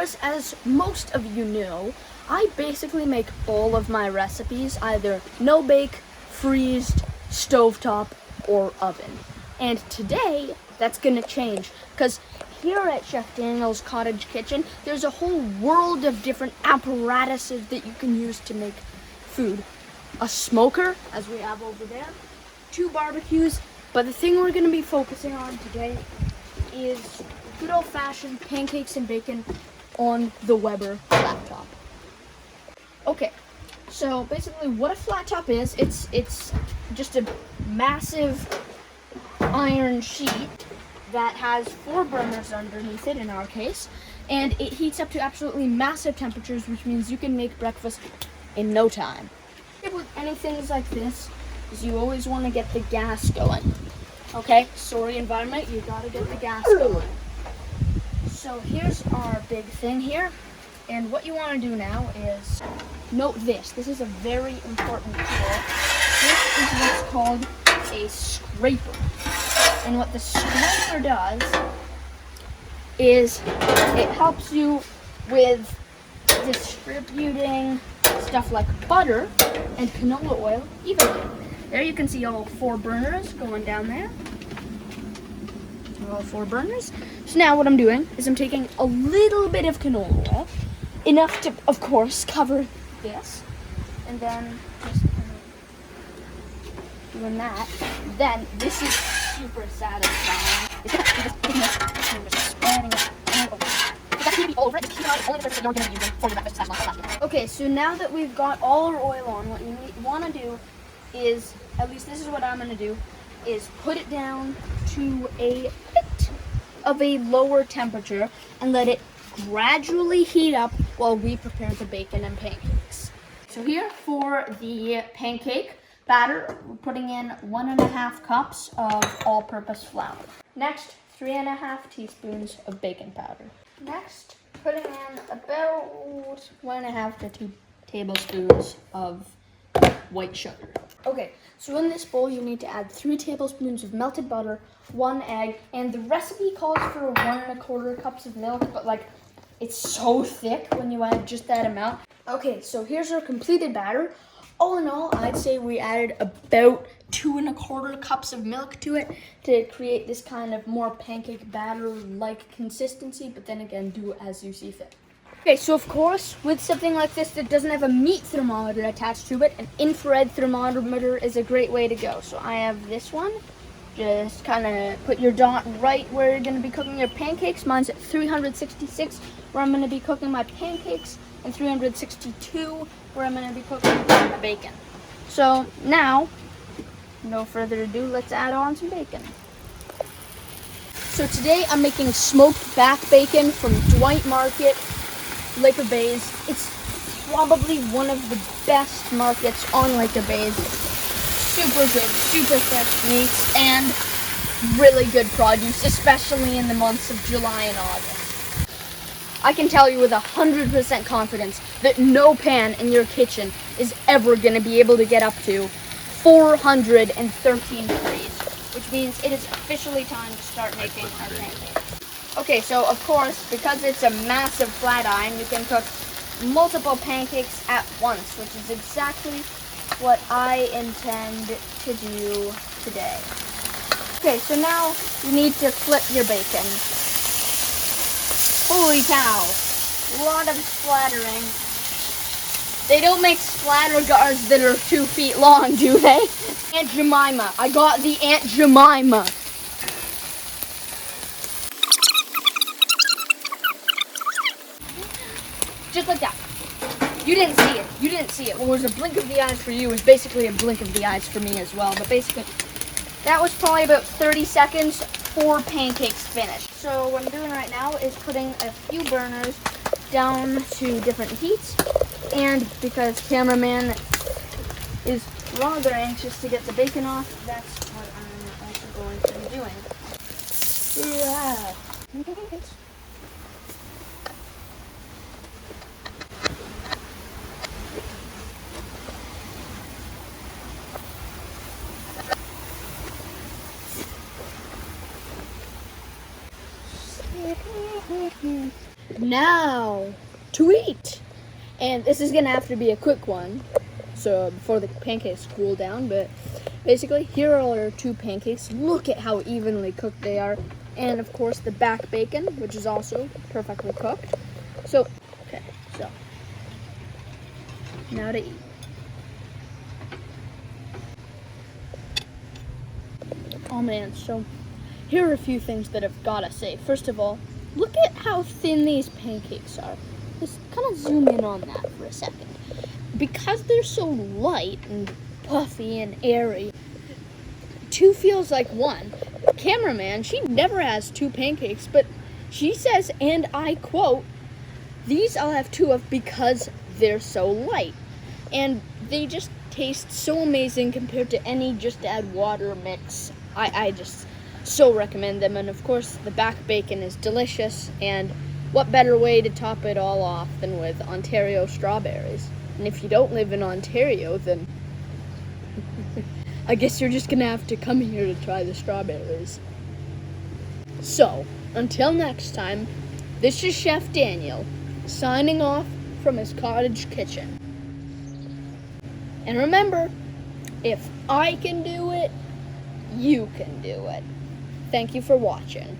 course, as most of you know, I basically make all of my recipes either no-bake, freezed, stovetop, or oven. And today, that's gonna change, because here at Chef Daniel's Cottage Kitchen, there's a whole world of different apparatuses that you can use to make food. A smoker, as we have over there, 2 barbecues, but the thing we're gonna be focusing on today is good old-fashioned pancakes and bacon on the Weber flat top. Okay, so basically what a flat top is, it's just a massive iron sheet that has 4 burners underneath it in our case, and it heats up to absolutely massive temperatures, which means you can make breakfast in no time. With anything like this is you always want to get the gas going. Okay, sorry environment, you gotta get the gas going. So here's our big thing here, and what you want to do now is note this. This is a very important tool. This is what's called a scraper. And what the scraper does is it helps you with distributing stuff like butter and canola oil evenly. There you can see all 4 burners going down there. All 4 burners. So now what I'm doing is I'm taking a little bit of canola oil, enough to, of course, cover this, and then just doing that. Then this is super satisfying. Okay, so now that we've got all our oil on, what you want to do is, at least this is what I'm going to do, is put it down to a bit of a lower temperature and let it gradually heat up while we prepare the bacon and pancakes. So here for the pancake batter, we're putting in 1.5 cups of all-purpose flour. Next, 3.5 teaspoons of baking powder. Next, putting in about 1.5 to 2 tablespoons of white sugar. Okay, so in this bowl you need to add 3 tablespoons of melted butter, 1 egg, and the recipe calls for 1.25 cups of milk, but like it's so thick when you add just that amount. Okay, so here's our completed batter. All in all, I'd say we added about 2.25 cups of milk to it to create this kind of more pancake batter-like consistency, but then again, do it as you see fit. Okay, so of course, with something like this that doesn't have a meat thermometer attached to it, an infrared thermometer is a great way to go. So I have this one. Just kind of put your dot right where you're going to be cooking your pancakes. Mine's at 366, where I'm going to be cooking my pancakes, and 362, where I'm going to be cooking the bacon. So now, no further ado, let's add on some bacon. So today I'm making smoked back bacon from Dwight Market, Lake of Bays. It's probably one of the best markets on Lake of Bays. Super good, super fresh meats, and really good produce, especially in the months of July and August. I can tell you with 100% confidence that no pan in your kitchen is ever going to be able to get up to 413 degrees, which means it is officially time to start making our pancakes. Okay, so of course, because it's a massive flat iron, you can cook multiple pancakes at once, which is exactly what I intend to do today. Okay, so now you need to flip your bacon. Holy cow, a lot of splattering. They don't make splatter guards that are 2 feet long, do they? Aunt Jemima, I got the Aunt Jemima. Just like that. You didn't see it. You didn't see it. What was a blink of the eyes for you was basically a blink of the eyes for me as well. But basically, that was probably about 30 seconds, 4 pancakes finished. So what I'm doing right now is putting a few burners down to different heats. And because cameraman is rather anxious to get the bacon off, that's what I'm also going to be doing. Yeah. Pancakes. Now to eat. And this is gonna have to be a quick one, so before the pancakes cool down. But basically, here are our 2 pancakes. Look at how evenly cooked they are. And of course the back bacon, which is also perfectly cooked. So, okay, so now to eat. Oh man, so here are a few things that I've gotta say. First of all, look at how thin these pancakes are. Just kind of zoom in on that for a second. Because they're so light and puffy and airy, 2 feels like 1. Cameraman, she never has 2 pancakes, but she says, and I quote, "These I'll have 2 of because they're so light." And they just taste so amazing compared to any just add water mix. I just so recommend them. And of course, the back bacon is delicious. And what better way to top it all off than with Ontario strawberries? And if you don't live in Ontario, then I guess you're just gonna have to come here to try the strawberries. So, until next time, this is Chef Daniel, signing off from his cottage kitchen. And remember, if I can do it, you can do it. Thank you for watching.